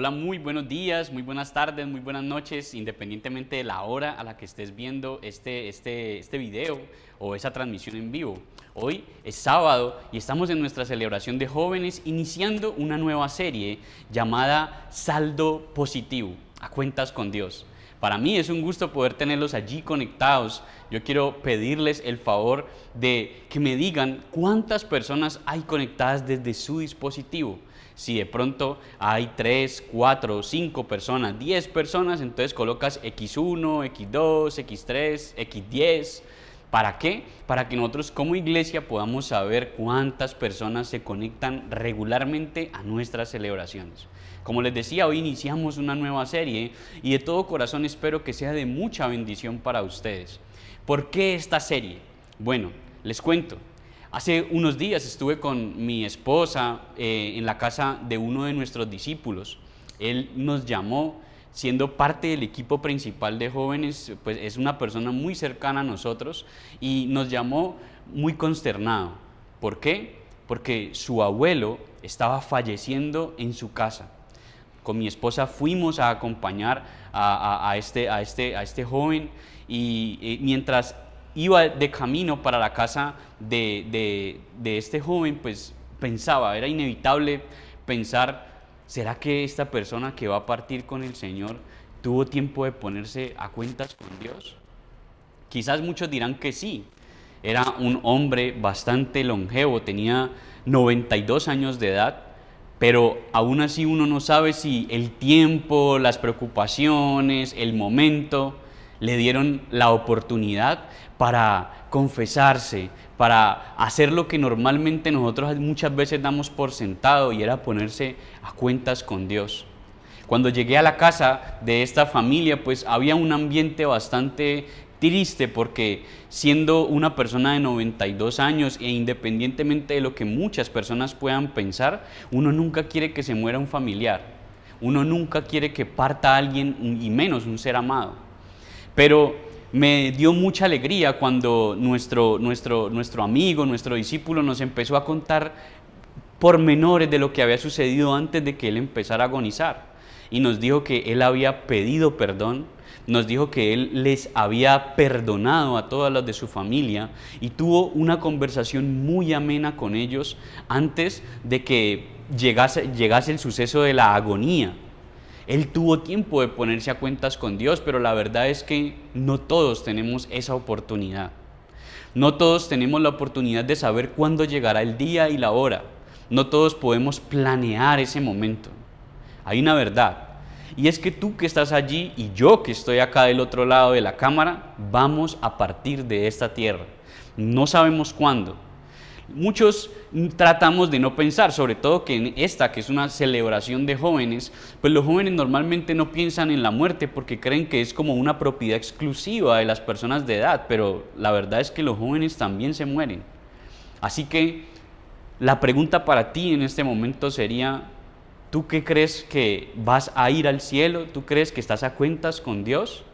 Hola, muy buenos días, muy buenas tardes, muy buenas noches, independientemente de la hora a la que estés viendo este video o esa transmisión en vivo. Hoy es sábado y estamos en nuestra celebración de jóvenes iniciando una nueva serie llamada Saldo Positivo, a cuentas con Dios. Para mí es un gusto poder tenerlos allí conectados. Yo quiero pedirles el favor de que me digan cuántas personas hay conectadas desde su dispositivo. Si de pronto hay 3, 4, 5 personas, 10 personas, entonces colocas X1, X2, X3, X10. ¿Para qué? Para que nosotros como iglesia podamos saber cuántas personas se conectan regularmente a nuestras celebraciones. Como les decía, hoy iniciamos una nueva serie y de todo corazón espero que sea de mucha bendición para ustedes. ¿Por qué esta serie? Bueno, les cuento. Hace unos días estuve con mi esposa en la casa de uno de nuestros discípulos. Él nos llamó, siendo parte del equipo principal de jóvenes, pues es una persona muy cercana a nosotros y nos llamó muy consternado. ¿Por qué? Porque su abuelo estaba falleciendo en su casa. Con mi esposa fuimos a acompañar a este joven y mientras iba de camino para la casa de este joven, pues pensaba, era inevitable pensar, ¿será que esta persona que va a partir con el Señor tuvo tiempo de ponerse a cuentas con Dios? Quizás muchos dirán que sí. Era un hombre bastante longevo, tenía 92 años de edad, pero aún así uno no sabe si el tiempo, las preocupaciones, el momento le dieron la oportunidad para confesarse, para hacer lo que normalmente nosotros muchas veces damos por sentado, y era ponerse a cuentas con Dios. Cuando llegué a la casa de esta familia, pues había un ambiente bastante triste, porque siendo una persona de 92 años e independientemente de lo que muchas personas puedan pensar, uno nunca quiere que se muera un familiar, uno nunca quiere que parta alguien y menos un ser amado. Pero me dio mucha alegría cuando nuestro amigo, nuestro discípulo nos empezó a contar pormenores de lo que había sucedido antes de que él empezara a agonizar. Y nos dijo que él había pedido perdón, nos dijo que él les había perdonado a todas las de su familia y tuvo una conversación muy amena con ellos antes de que llegase el suceso de la agonía. Él tuvo tiempo de ponerse a cuentas con Dios, pero la verdad es que no todos tenemos esa oportunidad. No todos tenemos la oportunidad de saber cuándo llegará el día y la hora. No todos podemos planear ese momento. Hay una verdad, y es que tú que estás allí y yo que estoy acá del otro lado de la cámara, vamos a partir de esta tierra. No sabemos cuándo. Muchos tratamos de no pensar, sobre todo que en esta, que es una celebración de jóvenes, pues los jóvenes normalmente no piensan en la muerte porque creen que es como una propiedad exclusiva de las personas de edad, pero la verdad es que los jóvenes también se mueren. Así que la pregunta para ti en este momento sería, ¿tú qué crees que vas a ir al cielo? ¿Tú crees que estás a cuentas con Dios?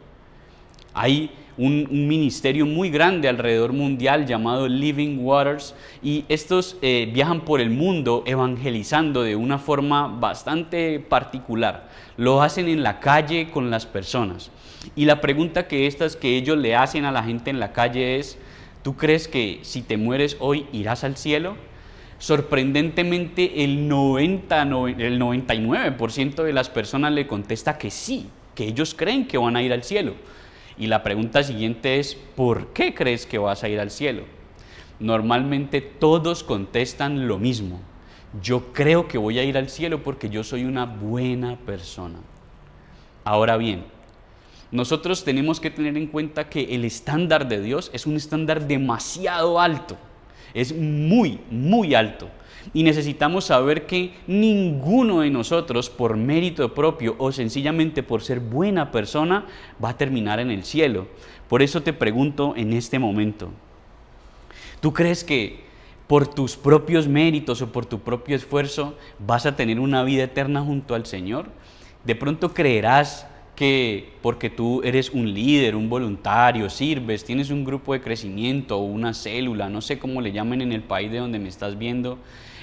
Hay un ministerio muy grande alrededor mundial llamado Living Waters, y estos viajan por el mundo evangelizando de una forma bastante particular. Lo hacen en la calle con las personas. Y la pregunta que ellos le hacen a la gente en la calle es, ¿tú crees que si te mueres hoy irás al cielo? Sorprendentemente el 99% de las personas le contesta que sí, que ellos creen que van a ir al cielo. Y la pregunta siguiente es, ¿por qué crees que vas a ir al cielo? Normalmente todos contestan lo mismo. Yo creo que voy a ir al cielo porque yo soy una buena persona. Ahora bien, nosotros tenemos que tener en cuenta que el estándar de Dios es un estándar demasiado alto. Es muy, muy alto. Y necesitamos saber que ninguno de nosotros, por mérito propio o sencillamente por ser buena persona, va a terminar en el cielo. Por eso te pregunto en este momento, ¿tú crees que por tus propios méritos o por tu propio esfuerzo vas a tener una vida eterna junto al Señor? De pronto creerás que porque tú eres un líder, un voluntario, sirves, tienes un grupo de crecimiento o una célula, no sé cómo le llamen en el país de donde me estás viendo,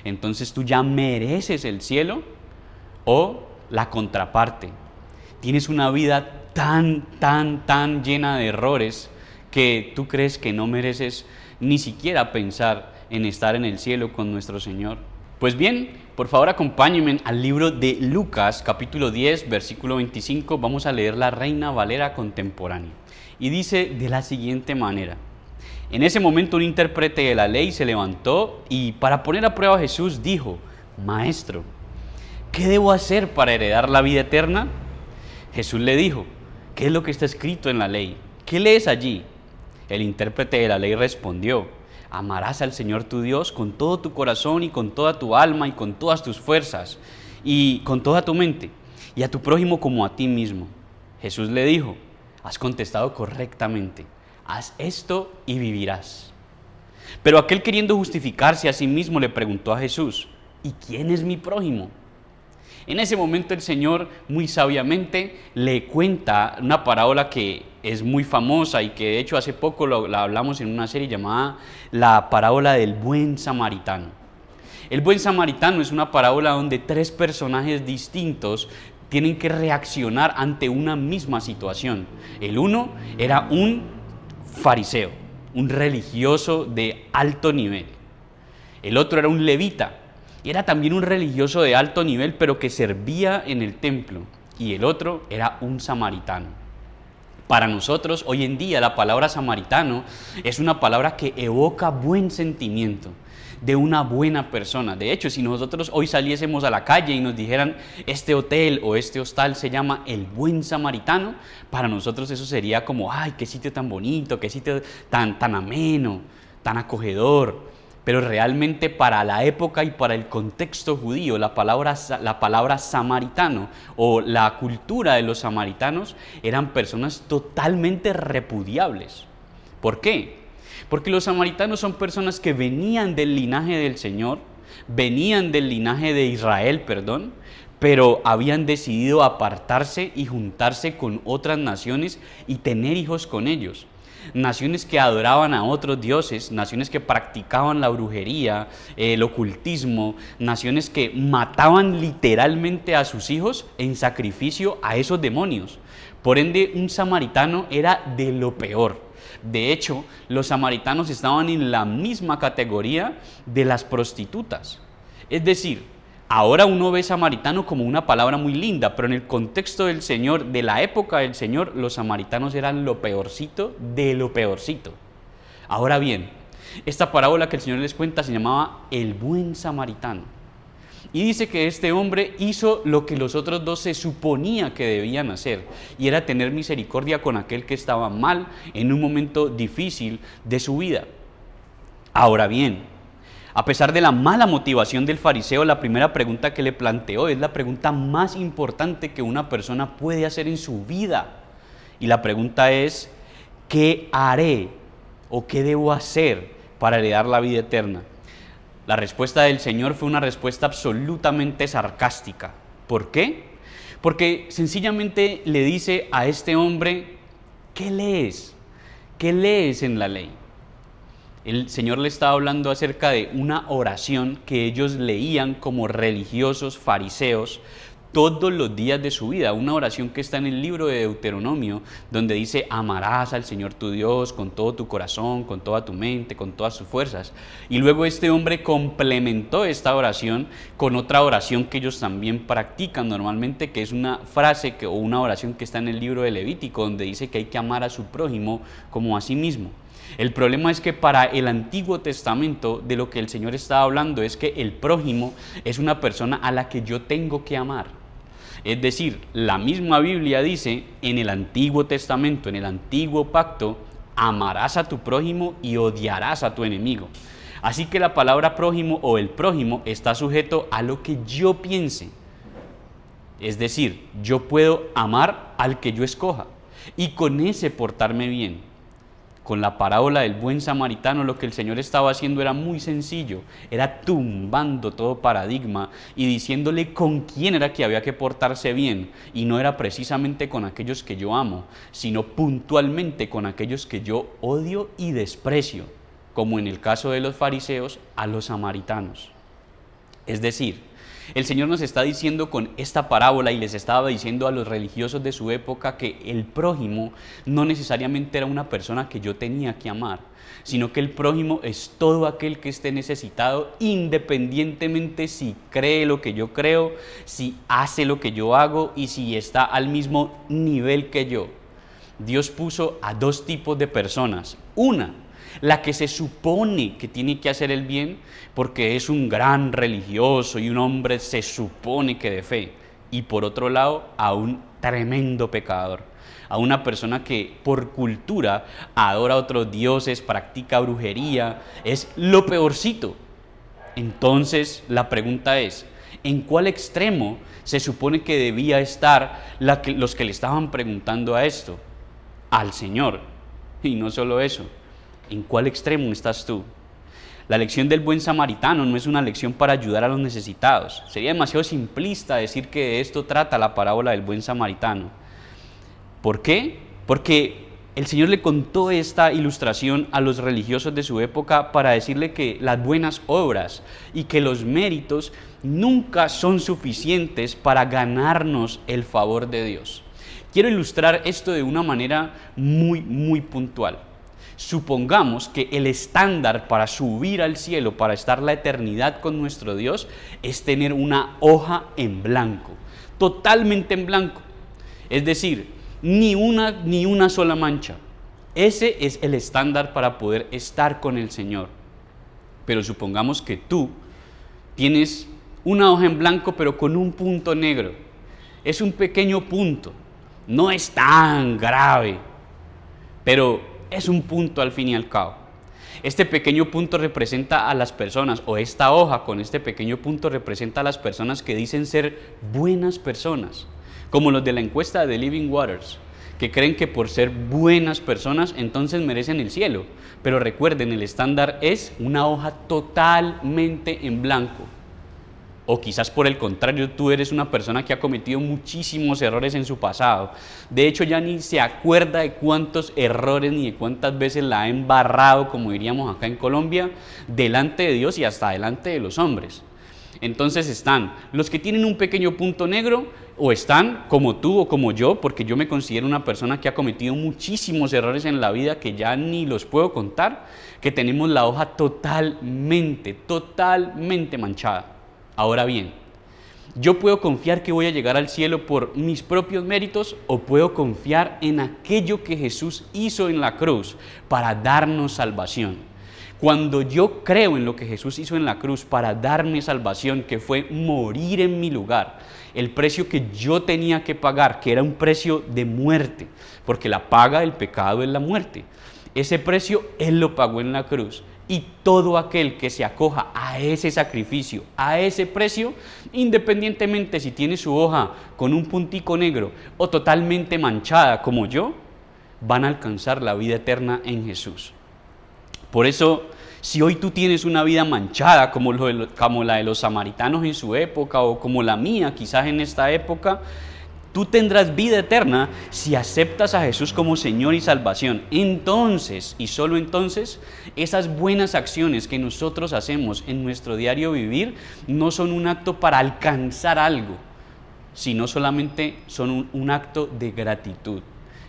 entonces tú ya mereces el cielo. O la contraparte. Tienes una vida tan llena de errores que tú crees que no mereces ni siquiera pensar en estar en el cielo con nuestro Señor. Pues bien, por favor acompáñenme al libro de Lucas, capítulo 10, versículo 25. Vamos a leer la Reina Valera contemporánea. Y dice de la siguiente manera: en ese momento un intérprete de la ley se levantó y para poner a prueba a Jesús dijo: Maestro, ¿qué debo hacer para heredar la vida eterna? Jesús le dijo: ¿qué es lo que está escrito en la ley? ¿Qué lees allí? El intérprete de la ley respondió: amarás al Señor tu Dios con todo tu corazón y con toda tu alma y con todas tus fuerzas y con toda tu mente, y a tu prójimo como a ti mismo. Jesús le dijo: has contestado correctamente, haz esto y vivirás. Pero aquel, queriendo justificarse a sí mismo, le preguntó a Jesús: ¿y quién es mi prójimo? En ese momento el Señor muy sabiamente le cuenta una parábola que es muy famosa y que de hecho hace poco la hablamos en una serie llamada la parábola del buen samaritano. El buen samaritano es una parábola donde tres personajes distintos tienen que reaccionar ante una misma situación. El uno era un fariseo, un religioso de alto nivel. El otro era un levita, y era también un religioso de alto nivel, pero que servía en el templo. Y el otro era un samaritano. Para nosotros, hoy en día, la palabra samaritano es una palabra que evoca buen sentimiento de una buena persona. De hecho, si nosotros hoy saliésemos a la calle y nos dijeran: este hotel o este hostal se llama El Buen Samaritano, para nosotros eso sería como: ¡ay, qué sitio tan bonito, qué sitio tan ameno, tan acogedor! Pero realmente para la época y para el contexto judío, la palabra samaritano o la cultura de los samaritanos eran personas totalmente repudiables. ¿Por qué? Porque los samaritanos son personas que venían del linaje del Señor, venían del linaje de Israel, pero habían decidido apartarse y juntarse con otras naciones y tener hijos con ellos. Naciones que adoraban a otros dioses, naciones que practicaban la brujería, el ocultismo, naciones que mataban literalmente a sus hijos en sacrificio a esos demonios. Por ende, un samaritano era de lo peor. De hecho, los samaritanos estaban en la misma categoría de las prostitutas. Es decir, ahora uno ve samaritano como una palabra muy linda, pero en el contexto del Señor, de la época del Señor, los samaritanos eran lo peorcito de lo peorcito. Ahora bien, esta parábola que el Señor les cuenta se llamaba El Buen Samaritano. Y dice que este hombre hizo lo que los otros dos se suponía que debían hacer, y era tener misericordia con aquel que estaba mal en un momento difícil de su vida. Ahora bien, a pesar de la mala motivación del fariseo, la primera pregunta que le planteó es la pregunta más importante que una persona puede hacer en su vida. Y la pregunta es: ¿qué haré o qué debo hacer para heredar la vida eterna? La respuesta del Señor fue una respuesta absolutamente sarcástica. ¿Por qué? Porque sencillamente le dice a este hombre: ¿qué lees? ¿Qué lees en la ley? El Señor le estaba hablando acerca de una oración que ellos leían como religiosos fariseos todos los días de su vida, una oración que está en el libro de Deuteronomio, donde dice: amarás al Señor tu Dios con todo tu corazón, con toda tu mente, con todas tus fuerzas. Y luego este hombre complementó esta oración con otra oración que ellos también practican normalmente, que es una frase o una oración que está en el libro de Levítico, donde dice que hay que amar a su prójimo como a sí mismo. El problema es que para el Antiguo Testamento, de lo que el Señor estaba hablando es que el prójimo es una persona a la que yo tengo que amar. Es decir, la misma Biblia dice en el Antiguo Testamento, en el Antiguo Pacto: amarás a tu prójimo y odiarás a tu enemigo. Así que la palabra prójimo o el prójimo está sujeto a lo que yo piense. Es decir, yo puedo amar al que yo escoja y con ese portarme bien. Con la parábola del buen samaritano, lo que el Señor estaba haciendo era muy sencillo, era tumbando todo paradigma y diciéndole con quién era que había que portarse bien, y no era precisamente con aquellos que yo amo, sino puntualmente con aquellos que yo odio y desprecio, como en el caso de los fariseos a los samaritanos. Es decir, El Señor nos está diciendo con esta parábola y les estaba diciendo a los religiosos de su época que el prójimo no necesariamente era una persona que yo tenía que amar, sino que el prójimo es todo aquel que esté necesitado, independientemente si cree lo que yo creo, si hace lo que yo hago y si está al mismo nivel que yo. Dios puso a dos tipos de personas. Una, la que se supone que tiene que hacer el bien porque es un gran religioso y un hombre se supone que de fe. Y por otro lado, a un tremendo pecador, a una persona que por cultura adora a otros dioses, practica brujería, es lo peorcito. Entonces la pregunta es, ¿en cuál extremo se supone que debía estar los que le estaban preguntando a esto? Al Señor. Y no solo eso, ¿en cuál extremo estás tú? La lección del buen samaritano no es una lección para ayudar a los necesitados. Sería demasiado simplista decir que de esto trata la parábola del buen samaritano. ¿Por qué? Porque el Señor le contó esta ilustración a los religiosos de su época para decirle que las buenas obras y que los méritos nunca son suficientes para ganarnos el favor de Dios. Quiero ilustrar esto de una manera muy puntual. Supongamos que el estándar para subir al cielo, para estar la eternidad con nuestro Dios, es tener una hoja en blanco, totalmente en blanco. Es decir, ni una sola mancha. Ese es el estándar para poder estar con el Señor. Pero supongamos que tú tienes una hoja en blanco, pero con un punto negro. Es un pequeño punto. No es tan grave, pero es un punto al fin y al cabo. Este pequeño punto representa a las personas, o esta hoja con este pequeño punto representa a las personas que dicen ser buenas personas, como los de la encuesta de Living Waters, que creen que por ser buenas personas entonces merecen el cielo. Pero recuerden, el estándar es una hoja totalmente en blanco. O quizás por el contrario, tú eres una persona que ha cometido muchísimos errores en su pasado. De hecho, ya ni se acuerda de cuántos errores ni de cuántas veces la ha embarrado, como diríamos acá en Colombia, delante de Dios y hasta delante de los hombres. Entonces están los que tienen un pequeño punto negro, o están como tú o como yo, porque yo me considero una persona que ha cometido muchísimos errores en la vida que ya ni los puedo contar, que tenemos la hoja totalmente manchada. Ahora bien, yo puedo confiar que voy a llegar al cielo por mis propios méritos o puedo confiar en aquello que Jesús hizo en la cruz para darnos salvación. Cuando yo creo en lo que Jesús hizo en la cruz para darme salvación, que fue morir en mi lugar, el precio que yo tenía que pagar, que era un precio de muerte, porque la paga del pecado es la muerte. Ese precio Él lo pagó en la cruz. Y todo aquel que se acoja a ese sacrificio, a ese precio, independientemente si tiene su hoja con un puntico negro o totalmente manchada como yo, van a alcanzar la vida eterna en Jesús. Por eso, si hoy tú tienes una vida manchada como la de los samaritanos en su época o como la mía quizás en esta época, tú tendrás vida eterna si aceptas a Jesús como Señor y Salvación. Entonces, y solo entonces, esas buenas acciones que nosotros hacemos en nuestro diario vivir no son un acto para alcanzar algo, sino solamente son un acto de gratitud.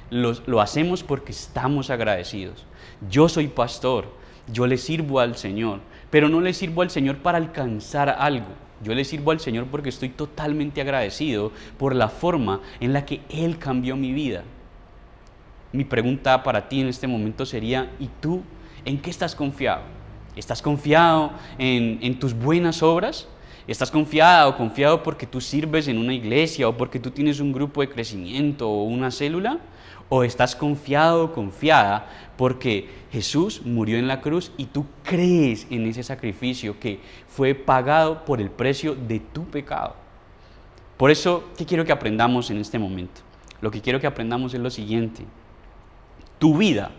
Lo hacemos porque estamos agradecidos. Yo soy pastor, yo le sirvo al Señor, pero no le sirvo al Señor para alcanzar algo. Yo le sirvo al Señor porque estoy totalmente agradecido por la forma en la que Él cambió mi vida. Mi pregunta para ti en este momento sería, ¿y tú en qué estás confiado? ¿Estás confiado en tus buenas obras? ¿Estás confiado o confiado porque tú sirves en una iglesia o porque tú tienes un grupo de crecimiento o una célula? ¿O estás confiado o confiada porque Jesús murió en la cruz y tú crees en ese sacrificio que fue pagado por el precio de tu pecado? Por eso, ¿qué quiero que aprendamos en este momento? Lo que quiero que aprendamos es lo siguiente. Tu vida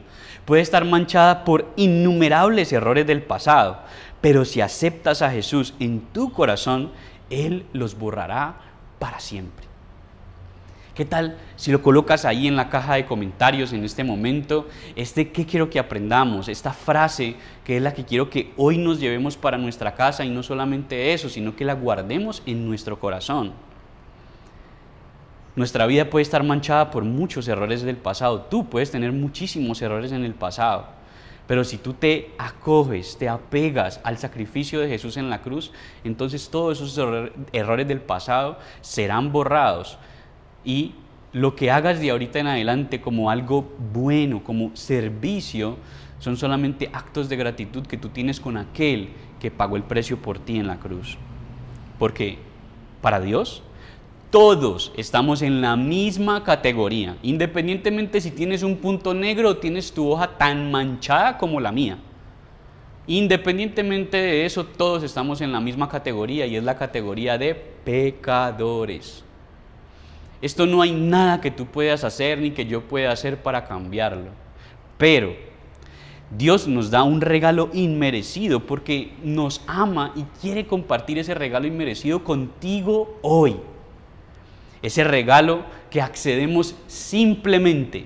puede estar manchada por innumerables errores del pasado, pero si aceptas a Jesús en tu corazón, Él los borrará para siempre. ¿Qué tal si lo colocas ahí en la caja de comentarios en este momento? ¿Qué quiero que aprendamos? Esta frase que es la que quiero que hoy nos llevemos para nuestra casa, y no solamente eso, sino que la guardemos en nuestro corazón. Nuestra vida puede estar manchada por muchos errores del pasado. Tú puedes tener muchísimos errores en el pasado. Pero si tú te acoges, te apegas al sacrificio de Jesús en la cruz, entonces todos esos errores del pasado serán borrados. Y lo que hagas de ahorita en adelante como algo bueno, como servicio, son solamente actos de gratitud que tú tienes con aquel que pagó el precio por ti en la cruz. Porque para Dios, todos estamos en la misma categoría, independientemente si tienes un punto negro o tienes tu hoja tan manchada como la mía. Independientemente de eso, todos estamos en la misma categoría, y es la categoría de pecadores. Esto no hay nada que tú puedas hacer ni que yo pueda hacer para cambiarlo. Pero Dios nos da un regalo inmerecido porque nos ama y quiere compartir ese regalo inmerecido contigo hoy. Ese regalo que accedemos simplemente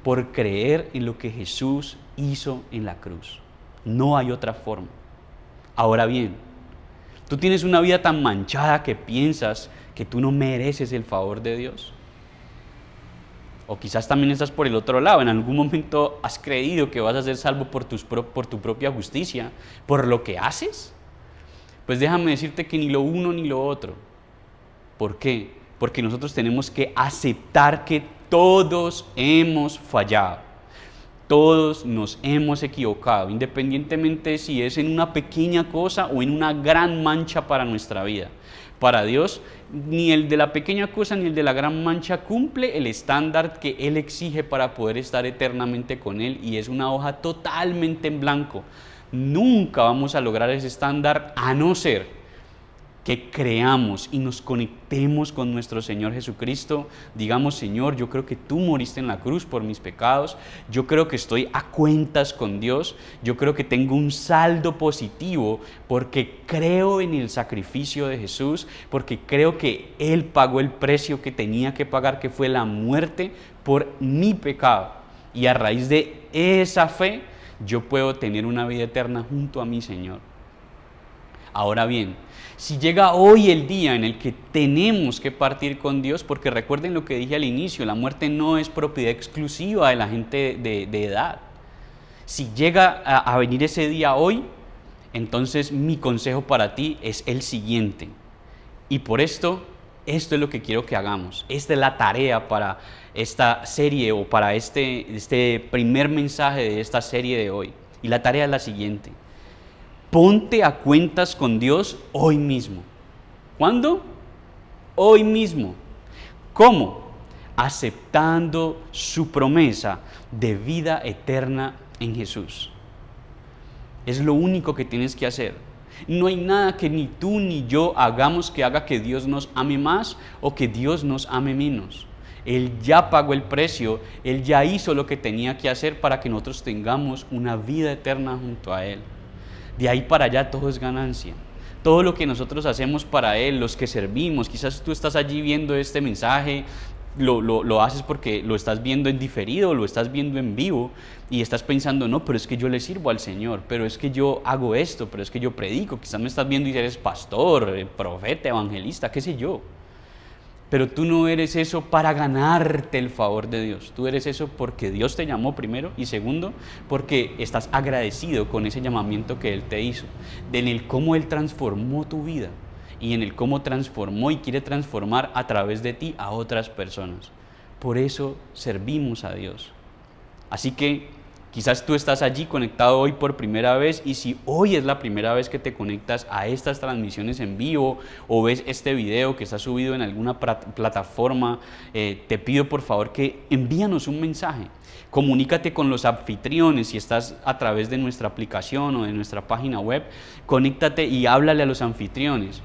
por creer en lo que Jesús hizo en la cruz. No hay otra forma. Ahora bien, tú tienes una vida tan manchada que piensas que tú no mereces el favor de Dios. O quizás también estás por el otro lado. En algún momento has creído que vas a ser salvo por tu propia justicia, por lo que haces. Pues déjame decirte que ni lo uno ni lo otro. ¿Por qué? Porque nosotros tenemos que aceptar que todos hemos fallado. Todos nos hemos equivocado, independientemente si es en una pequeña cosa o en una gran mancha para nuestra vida. Para Dios, ni el de la pequeña cosa ni el de la gran mancha cumple el estándar que Él exige para poder estar eternamente con Él, y es una hoja totalmente en blanco. Nunca vamos a lograr ese estándar a no ser que creamos y nos conectemos con nuestro Señor Jesucristo. Digamos: Señor, yo creo que tú moriste en la cruz por mis pecados, yo creo que estoy a cuentas con Dios, yo creo que tengo un saldo positivo porque creo en el sacrificio de Jesús, porque creo que Él pagó el precio que tenía que pagar, que fue la muerte por mi pecado, y a raíz de esa fe yo puedo tener una vida eterna junto a mi Señor. Ahora bien, si llega hoy el día en el que tenemos que partir con Dios, porque recuerden lo que dije al inicio, la muerte no es propiedad exclusiva de la gente de edad. Si llega a venir ese día hoy, entonces mi consejo para ti es el siguiente. Y por esto es lo que quiero que hagamos. Esta es la tarea para esta serie, o para este primer mensaje de esta serie de hoy. Y la tarea es la siguiente: ponte a cuentas con Dios hoy mismo. ¿Cuándo? Hoy mismo. ¿Cómo? Aceptando su promesa de vida eterna en Jesús. Es lo único que tienes que hacer. No hay nada que ni tú ni yo hagamos que haga que Dios nos ame más o que Dios nos ame menos. Él ya pagó el precio, Él ya hizo lo que tenía que hacer para que nosotros tengamos una vida eterna junto a Él. De ahí para allá todo es ganancia. Todo lo que nosotros hacemos para Él, los que servimos, quizás tú estás allí viendo este mensaje, lo haces porque lo estás viendo en diferido, lo estás viendo en vivo, y estás pensando: no, pero es que yo le sirvo al Señor, pero es que yo hago esto, pero es que yo predico. Quizás me estás viendo y eres pastor, profeta, evangelista, qué sé yo. Pero tú no eres eso para ganarte el favor de Dios. Tú eres eso porque Dios te llamó primero, y segundo, porque estás agradecido con ese llamamiento que Él te hizo, en el cómo Él transformó tu vida y en el cómo transformó y quiere transformar a través de ti a otras personas. Por eso servimos a Dios. Así que quizás tú estás allí conectado hoy por primera vez, y si hoy es la primera vez que te conectas a estas transmisiones en vivo o ves este video que está subido en alguna plataforma, te pido por favor que envíanos un mensaje. Comunícate con los anfitriones. Si estás a través de nuestra aplicación o de nuestra página web, conéctate y háblale a los anfitriones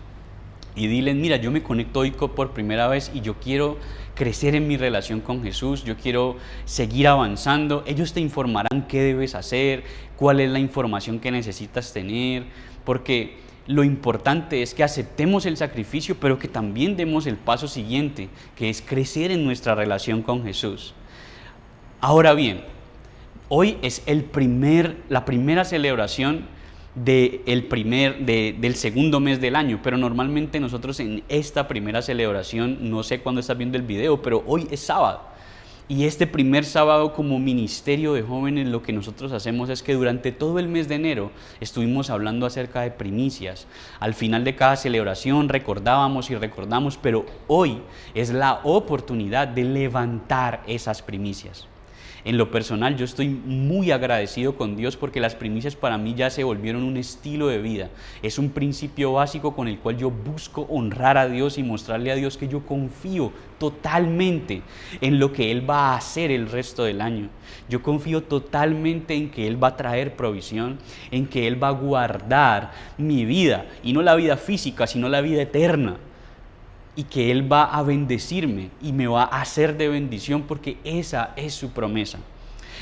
y diles: mira, yo me conecto hoy por primera vez y yo quiero crecer en mi relación con Jesús, yo quiero seguir avanzando. Ellos te informarán qué debes hacer, cuál es la información que necesitas tener, porque lo importante es que aceptemos el sacrificio, pero que también demos el paso siguiente, que es crecer en nuestra relación con Jesús. Ahora bien, hoy es la primera celebración del segundo mes del año, pero normalmente nosotros en esta primera celebración, no sé cuándo estás viendo el video, pero hoy es sábado. Y este primer sábado como ministerio de jóvenes lo que nosotros hacemos es que durante todo el mes de enero estuvimos hablando acerca de primicias. Al final de cada celebración recordábamos y recordamos, pero hoy es la oportunidad de levantar esas primicias. En lo personal, yo estoy muy agradecido con Dios porque las primicias para mí ya se volvieron un estilo de vida. Es un principio básico con el cual yo busco honrar a Dios y mostrarle a Dios que yo confío totalmente en lo que Él va a hacer el resto del año. Yo confío totalmente en que Él va a traer provisión, en que Él va a guardar mi vida, y no la vida física, sino la vida eterna. Y que Él va a bendecirme y me va a hacer de bendición porque esa es su promesa.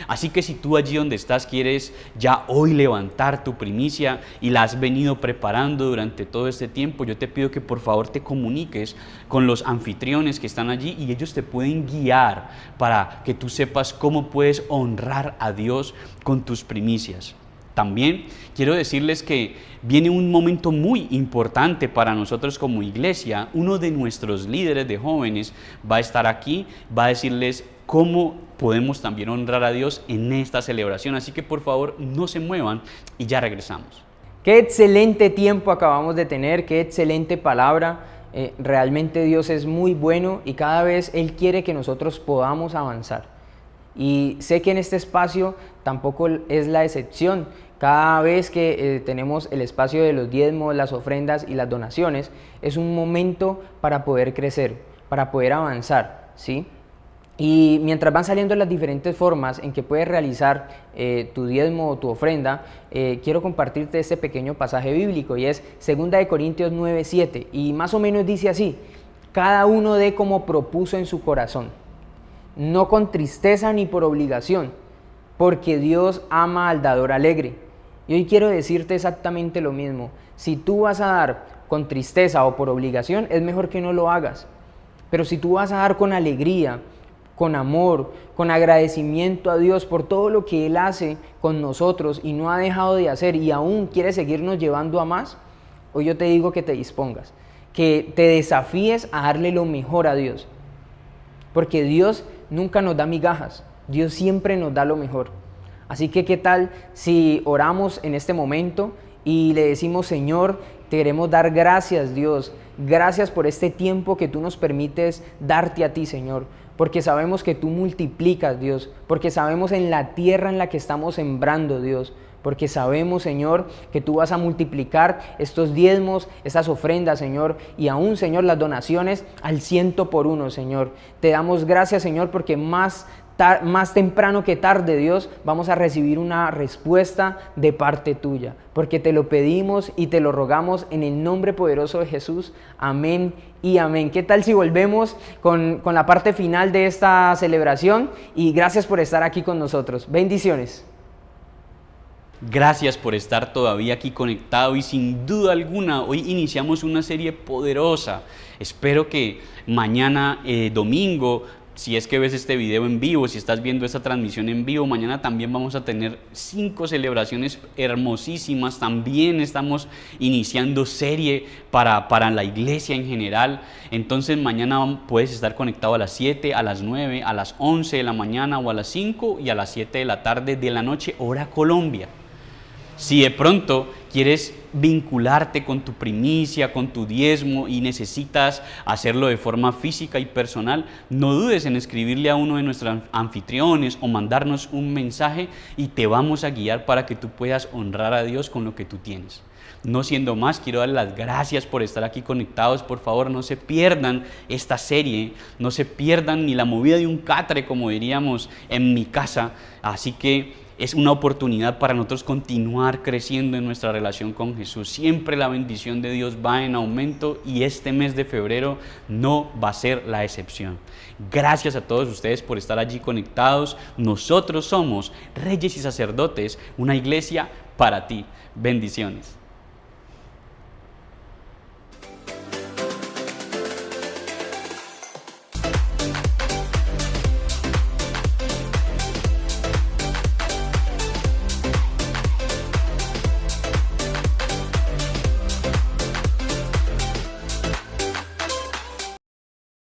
Así que si tú allí donde estás quieres ya hoy levantar tu primicia y la has venido preparando durante todo este tiempo, yo te pido que por favor te comuniques con los anfitriones que están allí y ellos te pueden guiar para que tú sepas cómo puedes honrar a Dios con tus primicias. También quiero decirles que viene un momento muy importante para nosotros como iglesia. Uno de nuestros líderes de jóvenes va a estar aquí, va a decirles cómo podemos también honrar a Dios en esta celebración. Así que por favor no se muevan y ya regresamos. Qué excelente tiempo acabamos de tener, qué excelente palabra. Realmente Dios es muy bueno y cada vez Él quiere que nosotros podamos avanzar. Y sé que en este espacio tampoco es la excepción. Cada vez que tenemos el espacio de los diezmos, las ofrendas y las donaciones, es un momento para poder crecer, para poder avanzar, ¿sí? Y mientras van saliendo las diferentes formas en que puedes realizar tu diezmo o tu ofrenda, quiero compartirte este pequeño pasaje bíblico y es 2 Corintios 9:7 y más o menos dice así: cada uno dé como propuso en su corazón, no con tristeza ni por obligación, porque Dios ama al dador alegre. Y hoy quiero decirte exactamente lo mismo. Si tú vas a dar con tristeza o por obligación, es mejor que no lo hagas. Pero si tú vas a dar con alegría, con amor, con agradecimiento a Dios por todo lo que Él hace con nosotros y no ha dejado de hacer y aún quiere seguirnos llevando a más, hoy yo te digo que te dispongas, que te desafíes a darle lo mejor a Dios. Porque Dios nunca nos da migajas, Dios siempre nos da lo mejor. Así que, ¿qué tal si oramos en este momento y le decimos: Señor, te queremos dar gracias, Dios, gracias por este tiempo que tú nos permites darte a ti, Señor, porque sabemos que tú multiplicas, Dios, porque sabemos en la tierra en la que estamos sembrando, Dios, porque sabemos, Señor, que tú vas a multiplicar estos diezmos, estas ofrendas, Señor, y aún, Señor, las donaciones al 100 por 1, Señor. Te damos gracias, Señor, porque más temprano que tarde, Dios, vamos a recibir una respuesta de parte tuya, porque te lo pedimos y te lo rogamos en el nombre poderoso de Jesús. Amén y amén. ¿Qué tal si volvemos con la parte final de esta celebración? Y gracias por estar aquí con nosotros. Bendiciones. Gracias por estar todavía aquí conectado y sin duda alguna hoy iniciamos una serie poderosa. Espero que mañana domingo, si es que ves este video en vivo, si estás viendo esta transmisión en vivo, mañana también vamos a tener 5 celebraciones hermosísimas. También estamos iniciando serie para la iglesia en general. Entonces mañana puedes estar conectado a las 7, a las 9, a las 11 de la mañana o a las 5 y a las 7 de la tarde de la noche, hora Colombia. Si de pronto quieres vincularte con tu primicia, con tu diezmo y necesitas hacerlo de forma física y personal, no dudes en escribirle a uno de nuestros anfitriones o mandarnos un mensaje y te vamos a guiar para que tú puedas honrar a Dios con lo que tú tienes. No siendo más, quiero darles las gracias por estar aquí conectados. Por favor, no se pierdan esta serie, no se pierdan ni la movida de un catre, como diríamos en mi casa. Así que es una oportunidad para nosotros continuar creciendo en nuestra relación con Jesús. Siempre la bendición de Dios va en aumento y este mes de febrero no va a ser la excepción. Gracias a todos ustedes por estar allí conectados. Nosotros somos Reyes y Sacerdotes, una iglesia para ti. Bendiciones.